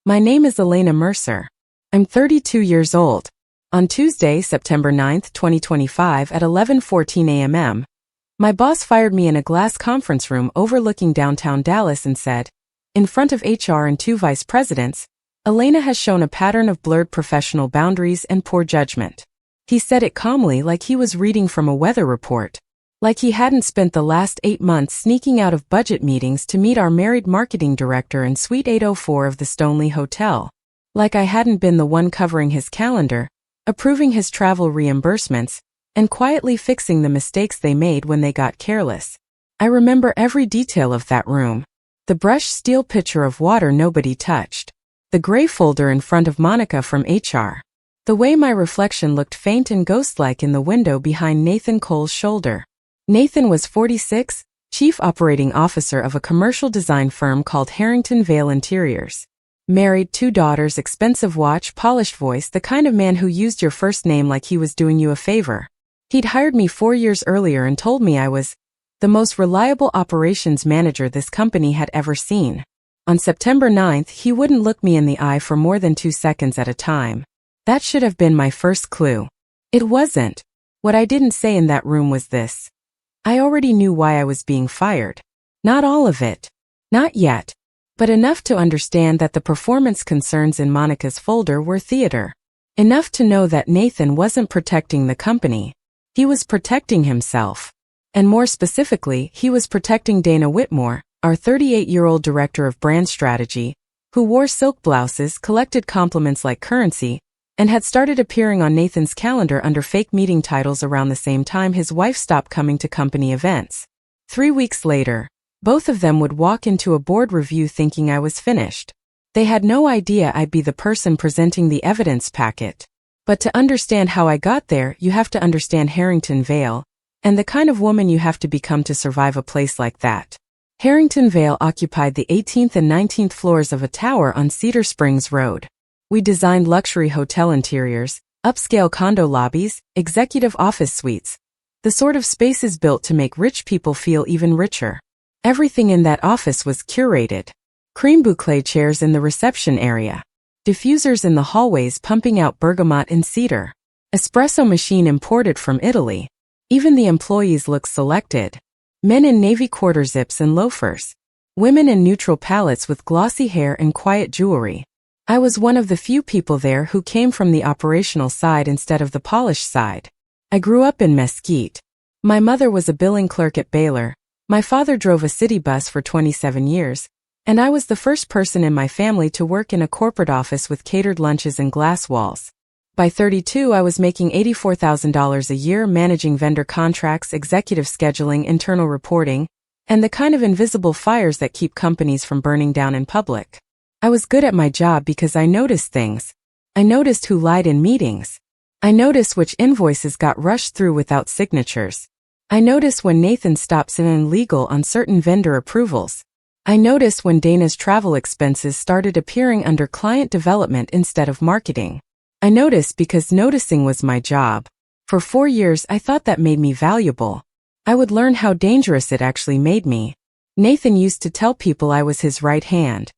My name is Elena Mercer. I'm 32 years old. On Tuesday, September 9, 2025 at 11:14 a.m., my boss fired me in a glass conference room overlooking downtown Dallas and said, in front of HR and two vice presidents, Elena has shown a pattern of blurred professional boundaries and poor judgment. He said it calmly, like he was reading from a weather report. Like he hadn't spent the last 8 months sneaking out of budget meetings to meet our married marketing director in Suite 804 of the Stoneleigh Hotel. Like I hadn't been the one covering his calendar, approving his travel reimbursements, and quietly fixing the mistakes they made when they got careless. I remember every detail of that room. The brushed steel pitcher of water nobody touched. The gray folder in front of Monica from HR. The way my reflection looked faint and ghost-like in the window behind Nathan Cole's shoulder. Nathan was 46, chief operating officer of a commercial design firm called Harrington Vale Interiors. Married, 2 daughters, expensive watch, polished voice, the kind of man who used your first name like he was doing you a favor. He'd hired me 4 years earlier and told me I was the most reliable operations manager this company had ever seen. On September 9th, he wouldn't look me in the eye for more than 2 seconds at a time. That should have been my first clue. It wasn't. What I didn't say in that room was this. I already knew why I was being fired. Not all of it. Not yet. But enough to understand that the performance concerns in Monica's folder were theater. Enough to know that Nathan wasn't protecting the company. He was protecting himself. And more specifically, he was protecting Dana Whitmore, our 38-year-old director of brand strategy, who wore silk blouses, collected compliments like currency, and had started appearing on Nathan's calendar under fake meeting titles around the same time his wife stopped coming to company events. 3 weeks later, both of them would walk into a board review thinking I was finished. They had no idea I'd be the person presenting the evidence packet. But to understand how I got there, you have to understand Harrington Vale, and the kind of woman you have to become to survive a place like that. Harrington Vale occupied the 18th and 19th floors of a tower on Cedar Springs Road. We designed luxury hotel interiors, upscale condo lobbies, executive office suites, the sort of spaces built to make rich people feel even richer. Everything in that office was curated. Cream boucle chairs in the reception area. Diffusers in the hallways pumping out bergamot and cedar. Espresso machine imported from Italy. Even the employees looked selected. Men in navy quarter zips and loafers. Women in neutral palettes with glossy hair and quiet jewelry. I was one of the few people there who came from the operational side instead of the polished side. I grew up in Mesquite. My mother was a billing clerk at Baylor. My father drove a city bus for 27 years, and I was the first person in my family to work in a corporate office with catered lunches and glass walls. By 32, I was making $84,000 a year managing vendor contracts, executive scheduling, internal reporting, and the kind of invisible fires that keep companies from burning down in public. I was good at my job because I noticed things. I noticed who lied in meetings. I noticed which invoices got rushed through without signatures. I noticed when Nathan stops in illegal on certain vendor approvals. I noticed when Dana's travel expenses started appearing under client development instead of marketing. I noticed because noticing was my job. For 4 years I thought that made me valuable. I would learn how dangerous it actually made me. Nathan used to tell people I was his right hand.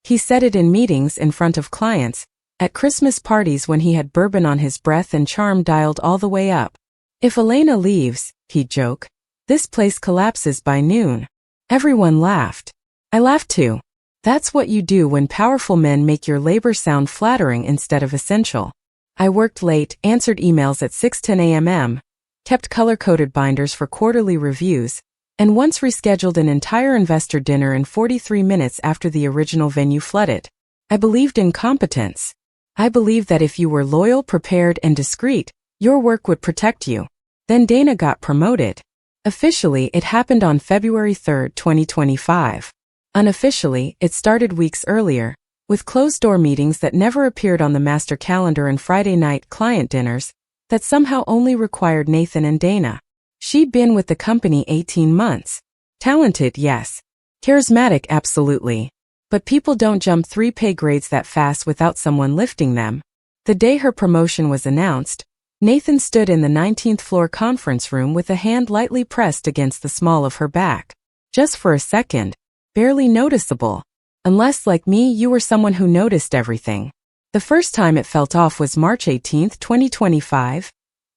He said it in meetings in front of clients, at Christmas parties when he had bourbon on his breath and charm dialed all the way up. If Elena leaves, he'd joke, this place collapses by noon. Everyone laughed. I laughed too. That's what you do when powerful men make your labor sound flattering instead of essential. I worked late, answered emails at 6:10 a.m., kept color-coded binders for quarterly reviews, and once rescheduled an entire investor dinner in 43 minutes after the original venue flooded. I believed in competence. I believed that if you were loyal, prepared, and discreet, your work would protect you. Then Dana got promoted. Officially, it happened on February 3, 2025. Unofficially, it started weeks earlier, with closed-door meetings that never appeared on the master calendar and Friday night client dinners that somehow only required Nathan and Dana. She'd been with the company 18 months. Talented, yes. Charismatic, absolutely. But people don't jump 3 pay grades that fast without someone lifting them. The day her promotion was announced, Nathan stood in the 19th floor conference room with a hand lightly pressed against the small of her back. Just for a second. Barely noticeable. Unless, like me, you were someone who noticed everything. The first time it felt off was March 18, 2025,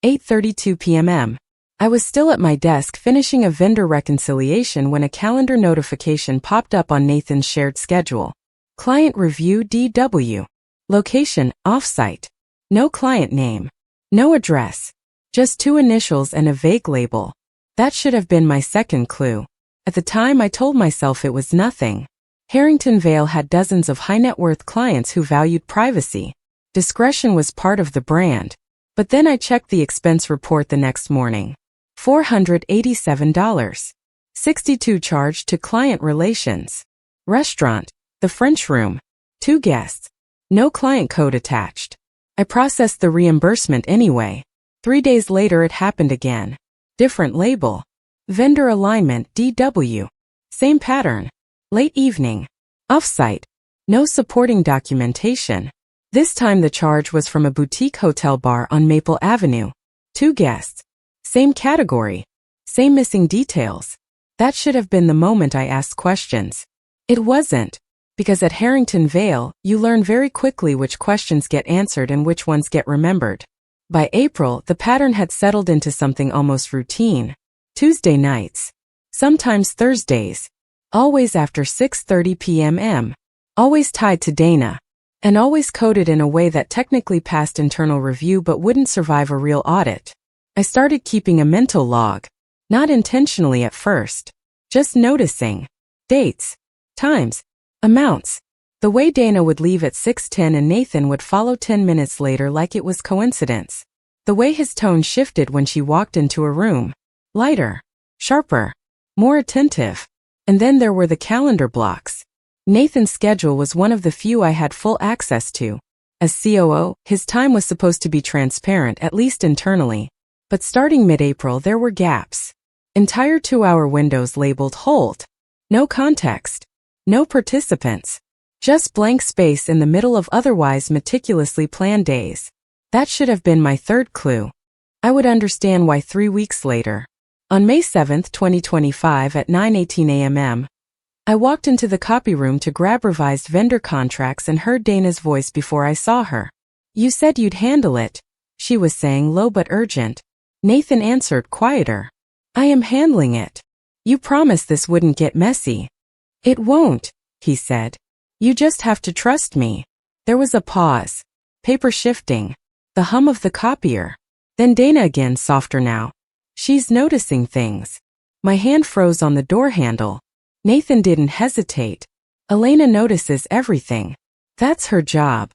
8:32 p.m. I was still at my desk finishing a vendor reconciliation when a calendar notification popped up on Nathan's shared schedule. Client review DW. Location, offsite. No client name. No address. Just 2 initials and a vague label. That should have been my second clue. At the time I told myself it was nothing. Harrington Vale had dozens of high-net-worth clients who valued privacy. Discretion was part of the brand. But then I checked the expense report the next morning. $487. 62 charged to client relations. Restaurant, the French room. 2 guests. No client code attached. I processed the reimbursement anyway. 3 days later it happened again. Different label. Vendor alignment DW. Same pattern. Late evening. Offsite. No supporting documentation. This time the charge was from a boutique hotel bar on Maple Avenue. 2 guests. Same category. Same missing details. That should have been the moment I asked questions. It wasn't. Because at Harrington Vale, you learn very quickly which questions get answered and which ones get remembered. By April, the pattern had settled into something almost routine. Tuesday nights. Sometimes Thursdays. Always after 6:30 p.m. Always tied to Dana. And always coded in a way that technically passed internal review but wouldn't survive a real audit. I started keeping a mental log. Not intentionally at first. Just noticing. Dates. Times. Amounts. The way Dana would leave at 6:10 and Nathan would follow 10 minutes later like it was coincidence. The way his tone shifted when she walked into a room. Lighter. Sharper. More attentive. And then there were the calendar blocks. Nathan's schedule was one of the few I had full access to. As COO, his time was supposed to be transparent, at least internally. But starting mid-April there were gaps. Entire 2-hour windows labeled hold. No context. No participants. Just blank space in the middle of otherwise meticulously planned days. That should have been my third clue. I would understand why 3 weeks later. On May 7, 2025 at 9:18 a.m., I walked into the copy room to grab revised vendor contracts and heard Dana's voice before I saw her. "You said you'd handle it," she was saying, low but urgent. Nathan answered, quieter. "I am handling it. You promised this wouldn't get messy." "It won't," he said. "You just have to trust me." There was a pause. Paper shifting. The hum of the copier. Then Dana again, softer now. "She's noticing things." My hand froze on the door handle. Nathan didn't hesitate. "Elena notices everything. That's her job."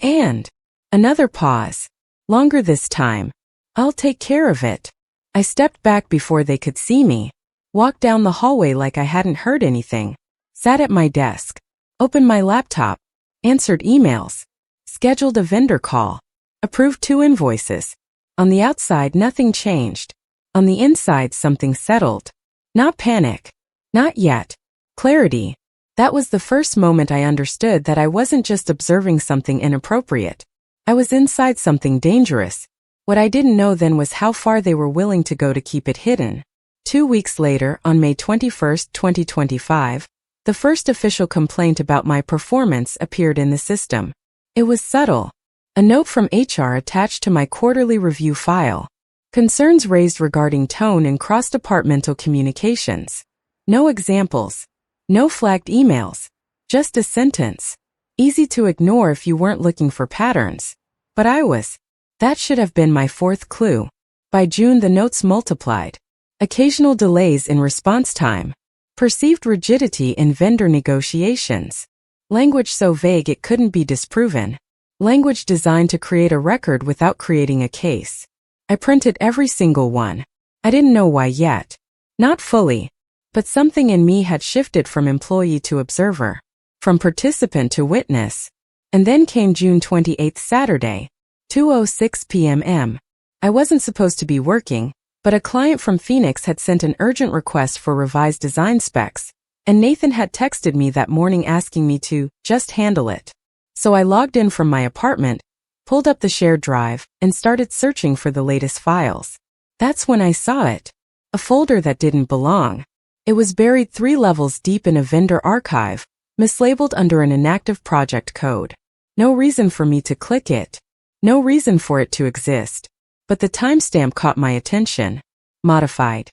And another pause. Longer this time. "I'll take care of it." I stepped back before they could see me. Walked down the hallway like I hadn't heard anything. Sat at my desk. Opened my laptop. Answered emails. Scheduled a vendor call. Approved 2 invoices. On the outside, nothing changed. On the inside, something settled. Not panic. Not yet. Clarity. That was the first moment I understood that I wasn't just observing something inappropriate. I was inside something dangerous. What I didn't know then was how far they were willing to go to keep it hidden. 2 weeks later, on May 21, 2025, the first official complaint about my performance appeared in the system. It was subtle. A note from HR attached to my quarterly review file. Concerns raised regarding tone in cross-departmental communications. No examples. No flagged emails. Just a sentence. Easy to ignore if you weren't looking for patterns. But I was. That should have been my fourth clue. By June the notes multiplied. Occasional delays in response time. Perceived rigidity in vendor negotiations. Language so vague it couldn't be disproven. Language designed to create a record without creating a case. I printed every single one. I didn't know why yet. Not fully. But something in me had shifted from employee to observer. From participant to witness. And then came June 28th, Saturday. 2:06 p.m. I wasn't supposed to be working, but a client from Phoenix had sent an urgent request for revised design specs, and Nathan had texted me that morning asking me to just handle it. So I logged in from my apartment, pulled up the shared drive, and started searching for the latest files. That's when I saw it. A folder that didn't belong. It was buried 3 levels deep in a vendor archive, mislabeled under an inactive project code. No reason for me to click it. No reason for it to exist. But the timestamp caught my attention. Modified.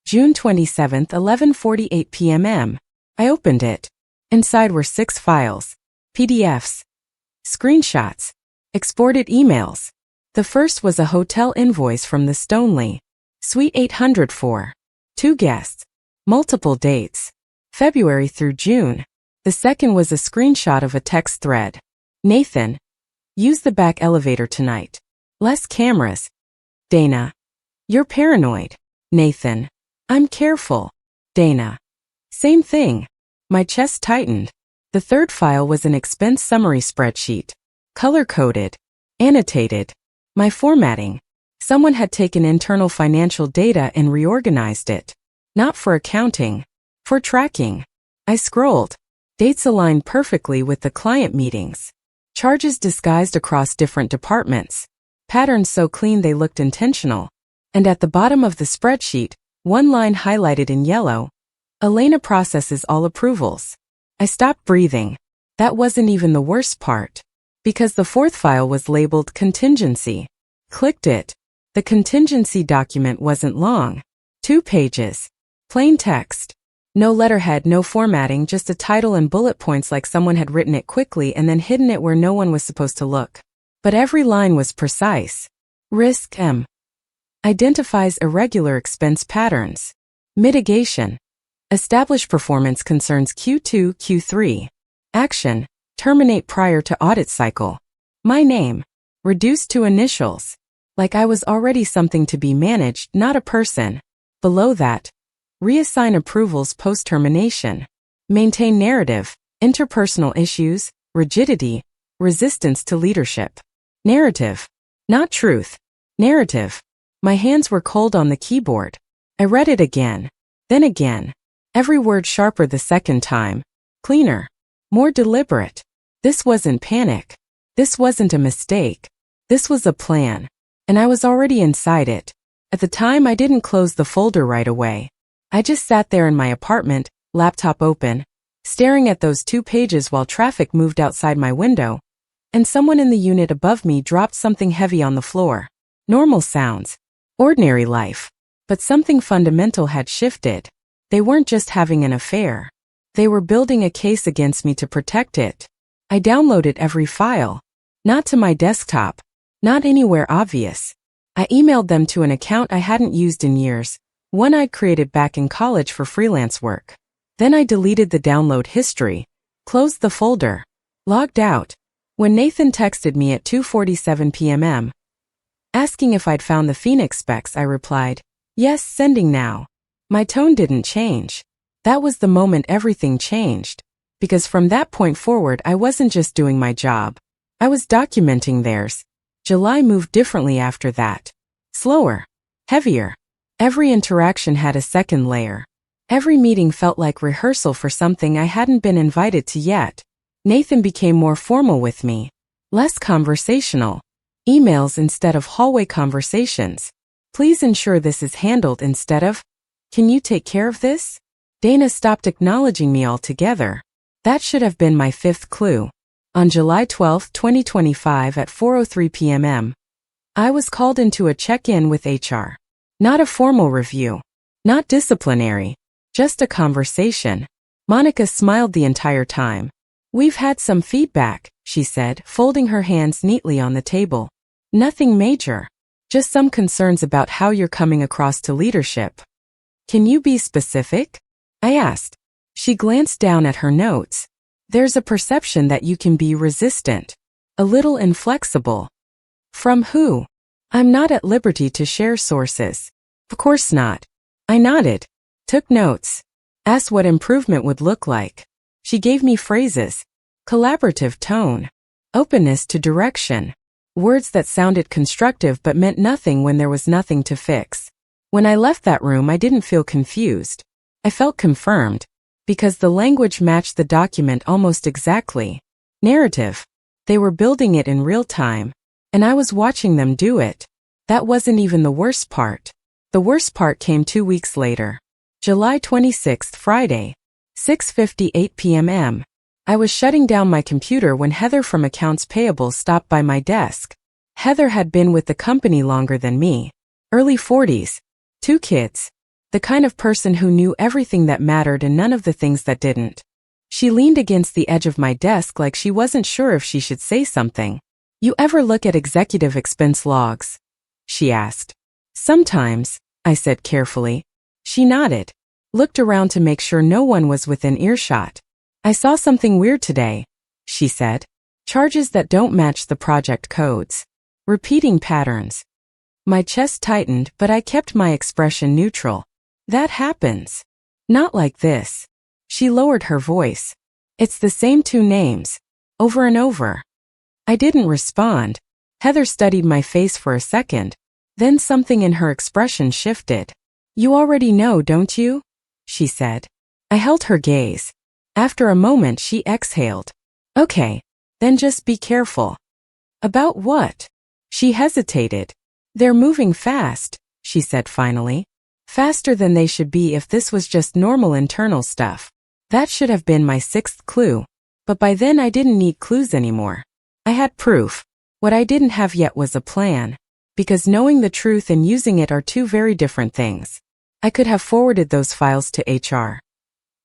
June 27, 11:48 p.m. I opened it. Inside were 6 files. PDFs. Screenshots. Exported emails. The first was a hotel invoice from the Stoneleigh Suite 804. 2 guests. Multiple dates. February through June. The second was a screenshot of a text thread. Nathan. Use the back elevator tonight. Less cameras. Dana. You're paranoid. Nathan. I'm careful. Dana. Same thing. My chest tightened. The third file was an expense summary spreadsheet. Color-coded. Annotated. My formatting. Someone had taken internal financial data and reorganized it. Not for accounting. For tracking. I scrolled. Dates aligned perfectly with the client meetings. Charges disguised across different departments. Patterns so clean they looked intentional. And at the bottom of the spreadsheet, one line highlighted in yellow. Elena processes all approvals. I stopped breathing. That wasn't even the worst part. Because the fourth file was labeled contingency. Clicked it. The contingency document wasn't long. 2 pages. Plain text. No letterhead, no formatting, just a title and bullet points like someone had written it quickly and then hidden it where no one was supposed to look. But every line was precise. Risk M. Identifies irregular expense patterns. Mitigation. Establish performance concerns Q2, Q3. Action. Terminate prior to audit cycle. My name. Reduced to initials. Like I was already something to be managed, not a person. Below that. Reassign approvals post-termination. Maintain narrative. Interpersonal issues. Rigidity. Resistance to leadership. Narrative. Not truth. Narrative. My hands were cold on the keyboard. I read it again. Then again. Every word sharper the second time. Cleaner. More deliberate. This wasn't panic. This wasn't a mistake. This was a plan. And I was already inside it. At the time, I didn't close the folder right away. I just sat there in my apartment, laptop open, staring at those 2 pages while traffic moved outside my window, and someone in the unit above me dropped something heavy on the floor. Normal sounds. Ordinary life. But something fundamental had shifted. They weren't just having an affair. They were building a case against me to protect it. I downloaded every file. Not to my desktop. Not anywhere obvious. I emailed them to an account I hadn't used in years, one I'd created back in college for freelance work. Then I deleted the download history, closed the folder, logged out. When Nathan texted me at 2:47 p.m. asking if I'd found the Phoenix specs, I replied, "Yes, sending now." My tone didn't change. That was the moment everything changed. Because from that point forward, I wasn't just doing my job. I was documenting theirs. July moved differently after that. Slower. Heavier. Every interaction had a second layer. Every meeting felt like rehearsal for something I hadn't been invited to yet. Nathan became more formal with me. Less conversational. Emails instead of hallway conversations. Please ensure this is handled instead of, "Can you take care of this?" Dana stopped acknowledging me altogether. That should have been my 5th clue. On July 12, 2025 at 4:03 p.m. I was called into a check-in with HR. Not a formal review. Not disciplinary. Just a conversation. Monica smiled the entire time. "We've had some feedback," she said, folding her hands neatly on the table. "Nothing major. Just some concerns about how you're coming across to leadership." "Can you be specific?" I asked. She glanced down at her notes. "There's a perception that you can be resistant. A little inflexible." "From who?" "I'm not at liberty to share sources." "Of course not." I nodded. Took notes. Asked what improvement would look like. She gave me phrases. Collaborative tone. Openness to direction. Words that sounded constructive but meant nothing when there was nothing to fix. When I left that room, I didn't feel confused. I felt confirmed. Because the language matched the document almost exactly. Narrative. They were building it in real time. And I was watching them do it. That wasn't even the worst part. The worst part came 2 weeks later. July 26th, Friday. 6:58 p.m. I was shutting down my computer when Heather from Accounts Payable stopped by my desk. Heather had been with the company longer than me. Early 40s. 2 kids. The kind of person who knew everything that mattered and none of the things that didn't. She leaned against the edge of my desk like she wasn't sure if she should say something. "You ever look at executive expense logs?" she asked. "Sometimes," I said carefully. She nodded, looked around to make sure no one was within earshot. "I saw something weird today," she said. "Charges that don't match the project codes. Repeating patterns." My chest tightened, but I kept my expression neutral. "That happens. Not like this." She lowered her voice. "It's the same 2 names. Over and over." I didn't respond. Heather studied my face for a second. Then something in her expression shifted. "You already know, don't you?" she said. I held her gaze. After a moment she exhaled. "Okay. Then just be careful." "About what?" She hesitated. "They're moving fast," she said finally. "Faster than they should be if this was just normal internal stuff." That should have been my 6th clue. But by then I didn't need clues anymore. I had proof. What I didn't have yet was a plan. Because knowing the truth and using it are 2 very different things. I could have forwarded those files to HR.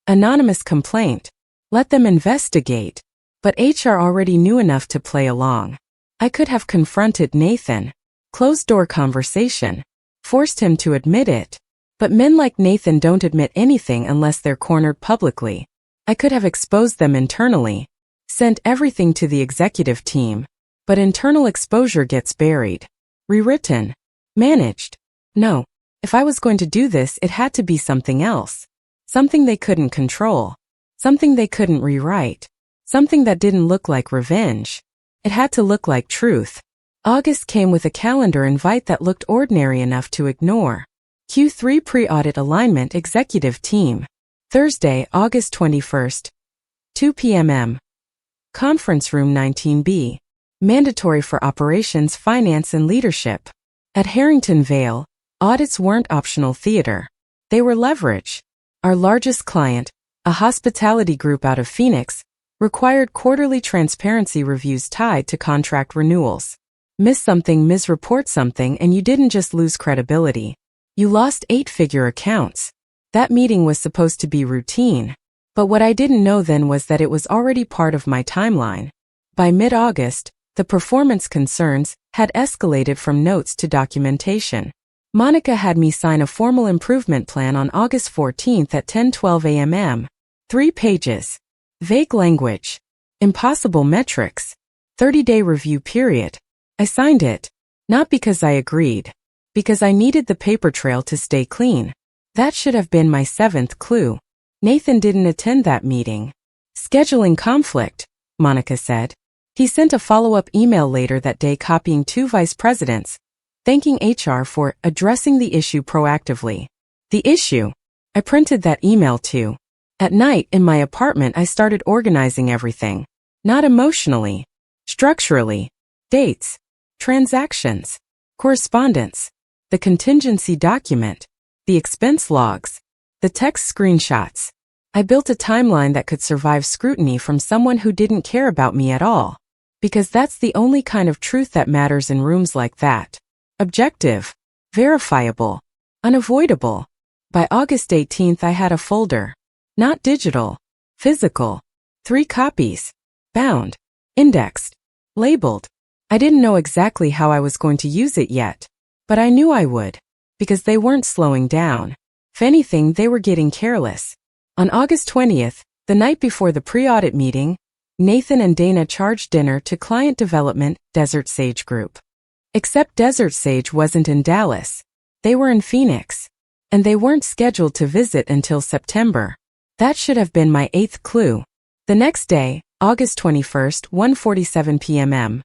Anonymous complaint. Let them investigate. But HR already knew enough to play along. I could have confronted Nathan. Closed-door conversation. Forced him to admit it. But men like Nathan don't admit anything unless they're cornered publicly. I could have exposed them internally. Sent everything to the executive team. But internal exposure gets buried. Rewritten. Managed. No. If I was going to do this, it had to be something else. Something they couldn't control. Something they couldn't rewrite. Something that didn't look like revenge. It had to look like truth. August came with a calendar invite that looked ordinary enough to ignore. Q3 Pre-Audit Alignment Executive Team. Thursday, August 21st. 2 p.m. Conference Room 19B. Mandatory for Operations, Finance and Leadership. At Harrington Vale, audits weren't optional theater. They were leverage. Our largest client, a hospitality group out of Phoenix, required quarterly transparency reviews tied to contract renewals. Miss something, misreport something, and you didn't just lose credibility. You lost 8-figure accounts. That meeting was supposed to be routine. But what I didn't know then was that it was already part of my timeline. By mid-August, the performance concerns had escalated from notes to documentation. Monica had me sign a formal improvement plan on August 14th at 10:12 a.m. 3 pages. Vague language. Impossible metrics. 30-day review period. I signed it. Not because I agreed. Because I needed the paper trail to stay clean. That should have been my 7th clue. Nathan didn't attend that meeting. Scheduling conflict, Monica said. He sent a follow-up email later that day copying 2 vice presidents, thanking HR for addressing the issue proactively. The issue. I printed that email too. At night in my apartment I started organizing everything. Not emotionally. Structurally. Dates. Transactions. Correspondence. The contingency document. The expense logs. The text screenshots. I built a timeline that could survive scrutiny from someone who didn't care about me at all. Because that's the only kind of truth that matters in rooms like that. Objective. Verifiable. Unavoidable. By August 18th I had a folder. Not digital. Physical. 3 copies. Bound. Indexed. Labeled. I didn't know exactly how I was going to use it yet. But I knew I would. Because they weren't slowing down. If anything, they were getting careless. On August 20th, the night before the pre-audit meeting, Nathan and Dana charged dinner to Client Development, Desert Sage Group. Except Desert Sage wasn't in Dallas. They were in Phoenix. And they weren't scheduled to visit until September. That should have been my 8th clue. The next day, August 21st, 1:47 p.m.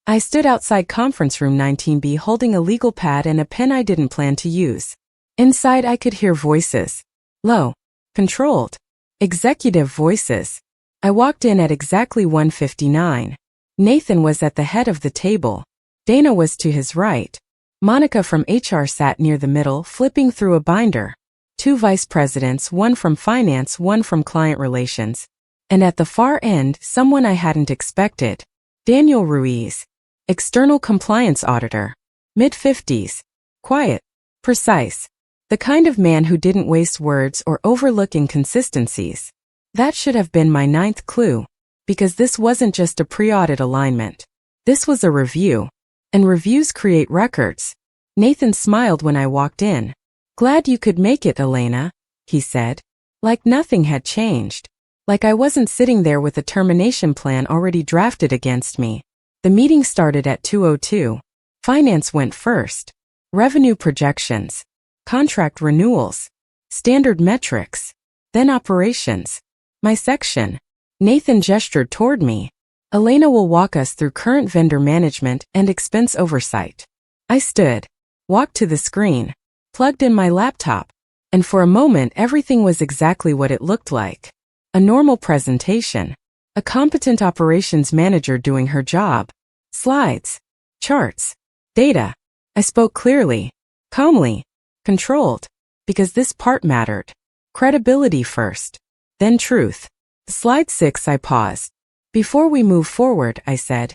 I stood outside Conference Room 19B holding a legal pad and a pen I didn't plan to use. Inside I could hear voices. Low. Controlled. Executive voices. I walked in at exactly 1:59. Nathan was at the head of the table. Dana was to his right. Monica from HR sat near the middle, flipping through a binder. 2 vice presidents, one from finance, one from client relations. And at the far end, someone I hadn't expected. Daniel Ruiz. External compliance auditor. Mid-50s. Quiet. Precise. The kind of man who didn't waste words or overlook inconsistencies. That should have been my 9th clue. Because this wasn't just a pre-audit alignment. This was a review. And reviews create records. Nathan smiled when I walked in. Glad you could make it, Elena, he said. Like nothing had changed. Like I wasn't sitting there with a termination plan already drafted against me. The meeting started at 2:02. Finance went first. Revenue projections. Contract renewals. Standard metrics. Then operations. My section. Nathan gestured toward me. Elena will walk us through current vendor management and expense oversight. I stood. Walked to the screen. Plugged in my laptop. And for a moment everything was exactly what it looked like. A normal presentation. A competent operations manager doing her job. Slides. Charts. Data. I spoke clearly. Calmly. Controlled. Because this part mattered. Credibility first. Then truth. Slide 6 I paused. Before we move forward, I said,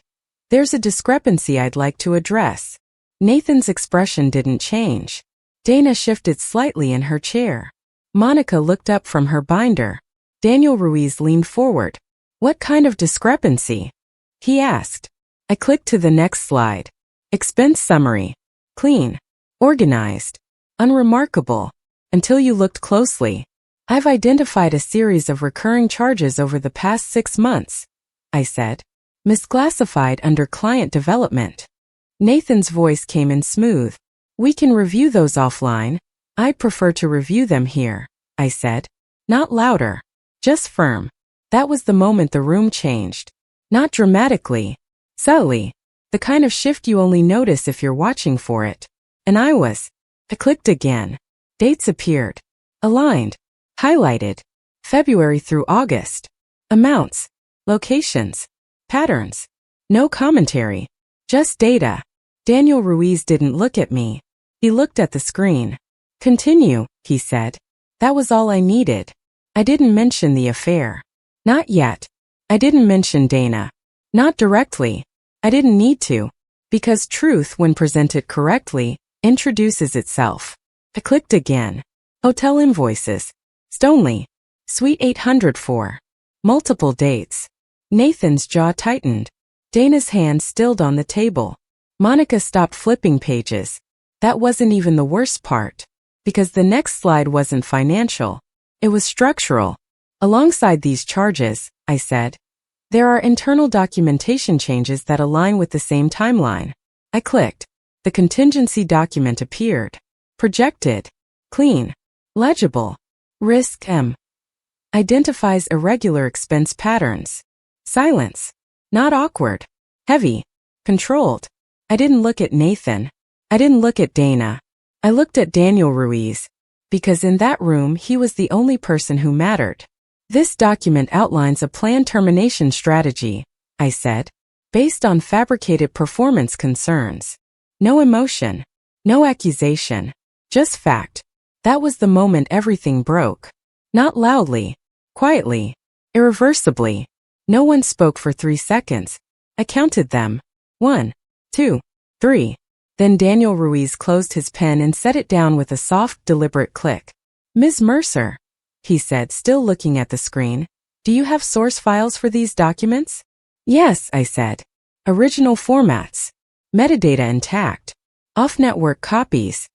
there's a discrepancy I'd like to address. Nathan's expression didn't change. Dana shifted slightly in her chair. Monica looked up from her binder. Daniel Ruiz leaned forward. What kind of discrepancy? He asked. I clicked to the next slide. Expense summary. Clean. Organized. Unremarkable. Until you looked closely. I've identified a series of recurring charges over the past 6 months, I said. Misclassified under client development. Nathan's voice came in smooth. We can review those offline. I'd prefer to review them here, I said. Not louder. Just firm. That was the moment the room changed. Not dramatically. Subtly. The kind of shift you only notice if you're watching for it. And I was. I clicked again. Dates appeared. Aligned. Highlighted. February through August. Amounts. Locations. Patterns. No commentary. Just data. Daniel Ruiz didn't look at me. He looked at the screen. Continue, he said. That was all I needed. I didn't mention the affair. Not yet. I didn't mention Dana. Not directly. I didn't need to. Because truth, when presented correctly, introduces itself. I clicked again. Hotel invoices. Stoneleigh. Suite 804. Multiple dates. Nathan's jaw tightened. Dana's hand stilled on the table. Monica stopped flipping pages. That wasn't even the worst part. Because the next slide wasn't financial. It was structural. Alongside these charges, I said, there are internal documentation changes that align with the same timeline. I clicked. The contingency document appeared. Projected. Clean. Legible. Risk M. Identifies irregular expense patterns. Silence. Not awkward. Heavy. Controlled. I didn't look at Nathan. I didn't look at Dana. I looked at Daniel Ruiz. Because in that room he was the only person who mattered. This document outlines a planned termination strategy, I said, based on fabricated performance concerns. No emotion. No accusation. Just fact. That was the moment everything broke. Not loudly. Quietly. Irreversibly. No one spoke for 3 seconds. I counted them. 1, 2, 3. Then Daniel Ruiz closed his pen and set it down with a soft, deliberate click. Ms. Mercer, he said, still looking at the screen, do you have source files for these documents? Yes, I said. Original formats. Metadata intact. Off-network copies.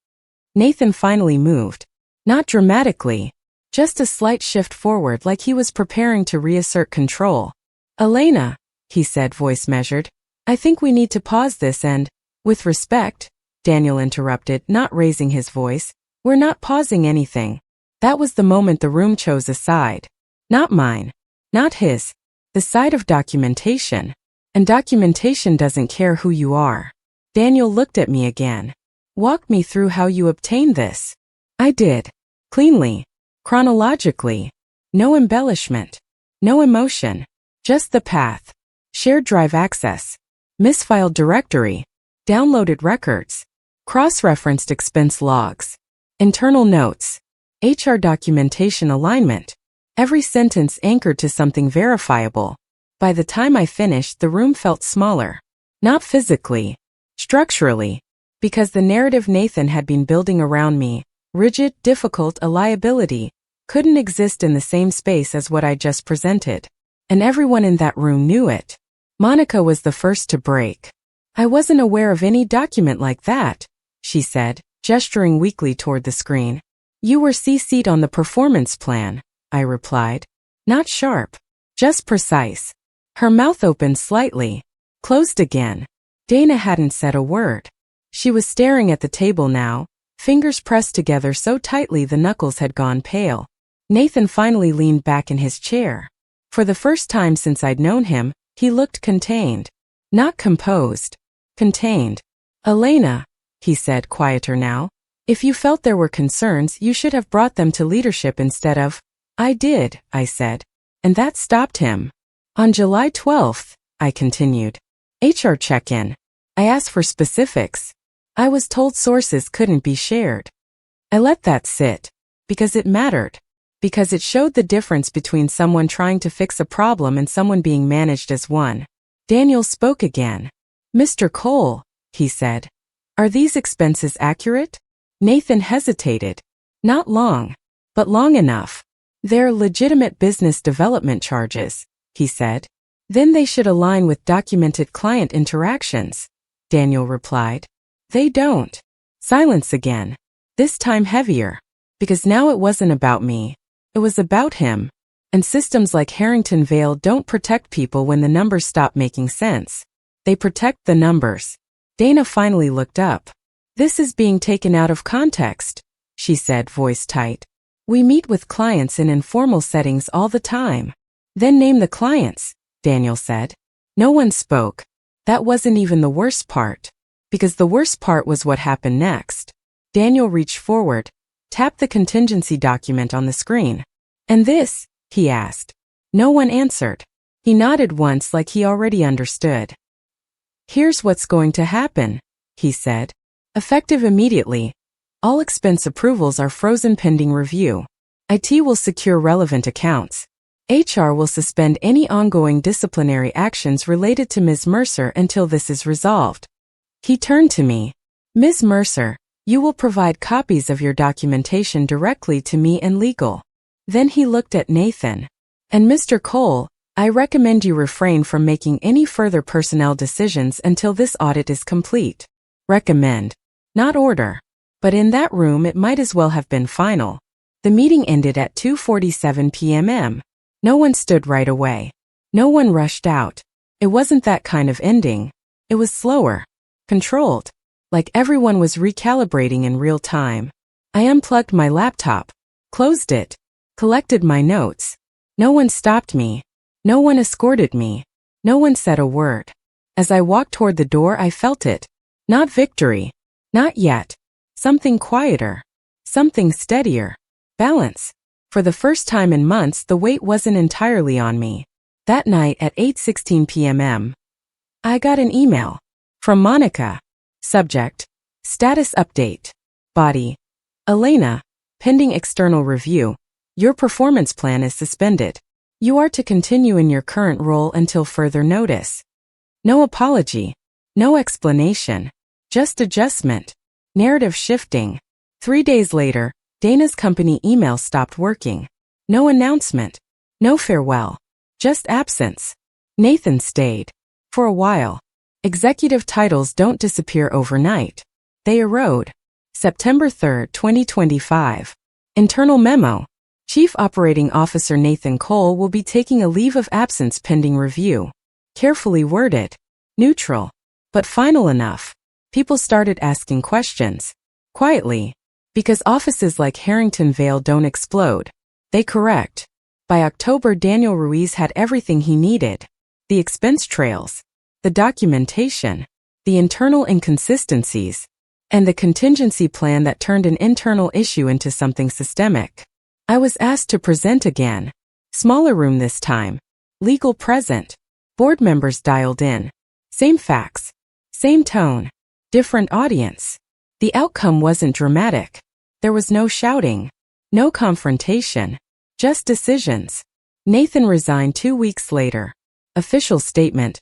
Nathan finally moved. Not dramatically. Just a slight shift forward like he was preparing to reassert control. Elena, he said, voice measured, I think we need to pause this and, with respect, Daniel interrupted, not raising his voice, we're not pausing anything. That was the moment the room chose a side. Not mine. Not his. The side of documentation. And documentation doesn't care who you are. Daniel looked at me again. Walk me through how you obtained this. I did. Cleanly. Chronologically. No embellishment. No emotion. Just the path. Shared drive access. Misfiled directory. Downloaded records. Cross-referenced expense logs. Internal notes. HR documentation alignment. Every sentence anchored to something verifiable. By the time I finished, the room felt smaller. Not physically, structurally, because the narrative Nathan had been building around me, rigid, difficult, a liability, couldn't exist in the same space as what I just presented. And everyone in that room knew it. Monica was the first to break. "I wasn't aware of any document like that," she said, gesturing weakly toward the screen. "You were CC'd on the performance plan," I replied. Not sharp, just precise. Her mouth opened slightly, closed again. Dana hadn't said a word. She was staring at the table now, fingers pressed together so tightly the knuckles had gone pale. Nathan finally leaned back in his chair. For the first time since I'd known him, he looked contained. Not composed. Contained. "Elena," he said, quieter now, "if you felt there were concerns, you should have brought them to leadership instead of—" "I did," I said. "And that stopped him." "On July 12th, I continued. "HR check-in. I asked for specifics. I was told sources couldn't be shared. I let that sit. Because it mattered. Because it showed the difference between someone trying to fix a problem and someone being managed as one." Daniel spoke again. "Mr. Cole," he said, "are these expenses accurate?" Nathan hesitated. "Not long, but long enough. They're legitimate business development charges," he said. "Then they should align with documented client interactions," Daniel replied. "They don't." Silence again. This time heavier. Because now it wasn't about me. It was about him. And systems like Harrington Vale don't protect people when the numbers stop making sense. They protect the numbers. Dana finally looked up. "This is being taken out of context," she said, voice tight. "We meet with clients in informal settings all the time." "Then name the clients," Daniel said. No one spoke. That wasn't even the worst part. Because the worst part was what happened next. Daniel reached forward, tapped the contingency document on the screen. "And this?" he asked. No one answered. He nodded once like he already understood. "Here's what's going to happen," he said. "Effective immediately. All expense approvals are frozen pending review. IT will secure relevant accounts. HR will suspend any ongoing disciplinary actions related to Ms. Mercer until this is resolved." He turned to me. "Ms. Mercer, you will provide copies of your documentation directly to me and legal." Then he looked at Nathan. "And Mr. Cole, I recommend you refrain from making any further personnel decisions until this audit is complete." Recommend. Not order. But in that room it might as well have been final. The meeting ended at 2:47 p.m. No one stood right away. No one rushed out. It wasn't that kind of ending. It was slower. Controlled. Like everyone was recalibrating in real time. I unplugged my laptop. Closed it. Collected my notes. No one stopped me. No one escorted me. No one said a word. As I walked toward the door, I felt it. Not victory. Not yet. Something quieter. Something steadier. Balance. For the first time in months, the weight wasn't entirely on me. That night at 8:16 p.m. I got an email. From Monica. Subject: Status update. Body: Elena, pending external review. Your performance plan is suspended. You are to continue in your current role until further notice. No apology. No explanation. Just adjustment. Narrative shifting. 3 days later, Dana's company email stopped working. No announcement. No farewell. Just absence. Nathan stayed. For a while. Executive titles don't disappear overnight. They erode. September 3, 2025. Internal memo. Chief Operating Officer Nathan Cole will be taking a leave of absence pending review. Carefully worded. Neutral. But final enough. People started asking questions. Quietly. Because offices like Harrington Vale don't explode. They correct. By October, Daniel Ruiz had everything he needed. The expense trails. The documentation. The internal inconsistencies. And the contingency plan that turned an internal issue into something systemic. I was asked to present again. Smaller room this time. Legal present. Board members dialed in. Same facts. Same tone. Different audience. The outcome wasn't dramatic. There was no shouting. No confrontation. Just decisions. Nathan resigned 2 weeks later. Official statement.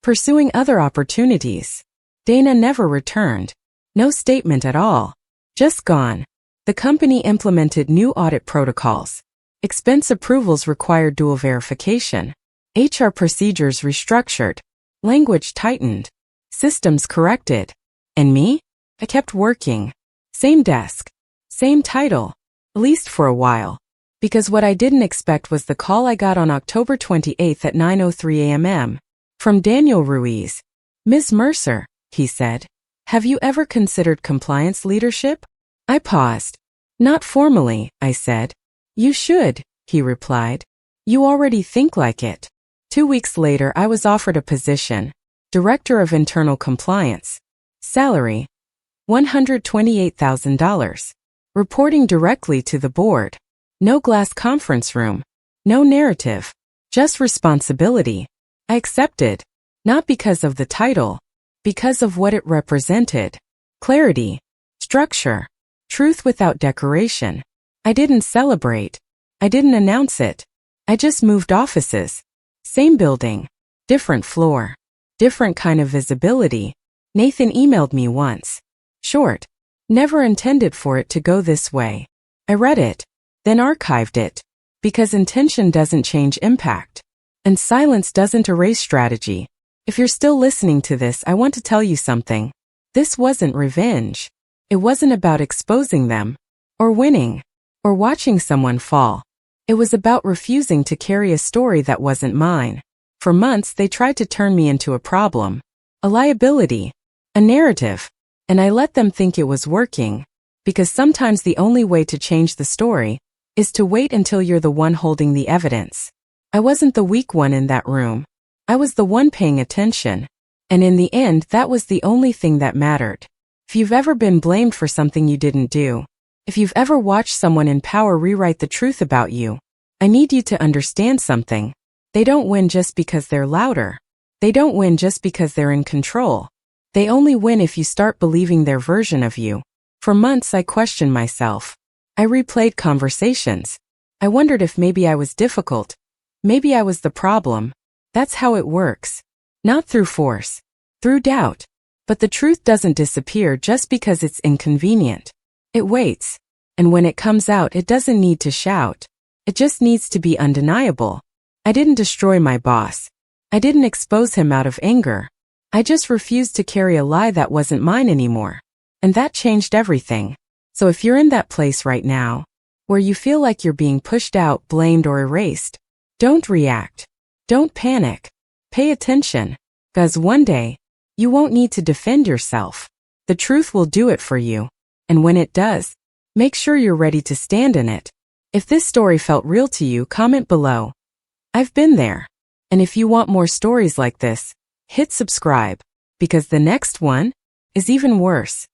Pursuing other opportunities. Dana never returned. No statement at all. Just gone. The company implemented new audit protocols. Expense approvals required dual verification. HR procedures restructured. Language tightened. Systems corrected. And me? I kept working. Same desk. Same title. At least for a while. Because what I didn't expect was the call I got on October 28th at 9:03 a.m. From Daniel Ruiz. "Ms. Mercer," he said, "have you ever considered compliance leadership?" I paused. "Not formally," I said. "You should," he replied. "You already think like it." 2 weeks later, I was offered a position. Director of Internal Compliance. Salary, $128,000. Reporting directly to the board. No glass conference room. No narrative. Just responsibility. I accepted. Not because of the title. Because of what it represented. Clarity. Structure. Truth without decoration. I didn't celebrate. I didn't announce it. I just moved offices. Same building. Different floor. Different kind of visibility. Nathan emailed me once. Short. Never intended for it to go this way. I read it. Then archived it. Because intention doesn't change impact. And silence doesn't erase strategy. If you're still listening to this, I want to tell you something. This wasn't revenge. It wasn't about exposing them. Or winning. Or watching someone fall. It was about refusing to carry a story that wasn't mine. For months they tried to turn me into a problem. A liability. A narrative. And I let them think it was working. Because sometimes the only way to change the story is to wait until you're the one holding the evidence. I wasn't the weak one in that room. I was the one paying attention. And in the end, that was the only thing that mattered. If you've ever been blamed for something you didn't do, if you've ever watched someone in power rewrite the truth about you, I need you to understand something. They don't win just because they're louder. They don't win just because they're in control. They only win if you start believing their version of you. For months I questioned myself. I replayed conversations. I wondered if maybe I was difficult. Maybe I was the problem. That's how it works. Not through force. Through doubt. But the truth doesn't disappear just because it's inconvenient. It waits. And when it comes out, it doesn't need to shout. It just needs to be undeniable. I didn't destroy my boss. I didn't expose him out of anger. I just refused to carry a lie that wasn't mine anymore. And that changed everything. So if you're in that place right now, where you feel like you're being pushed out, blamed, or erased, don't react. Don't panic. Pay attention. Because one day, you won't need to defend yourself. The truth will do it for you. And when it does, make sure you're ready to stand in it. If this story felt real to you, comment below. I've been there. And if you want more stories like this, hit subscribe. Because the next one is even worse.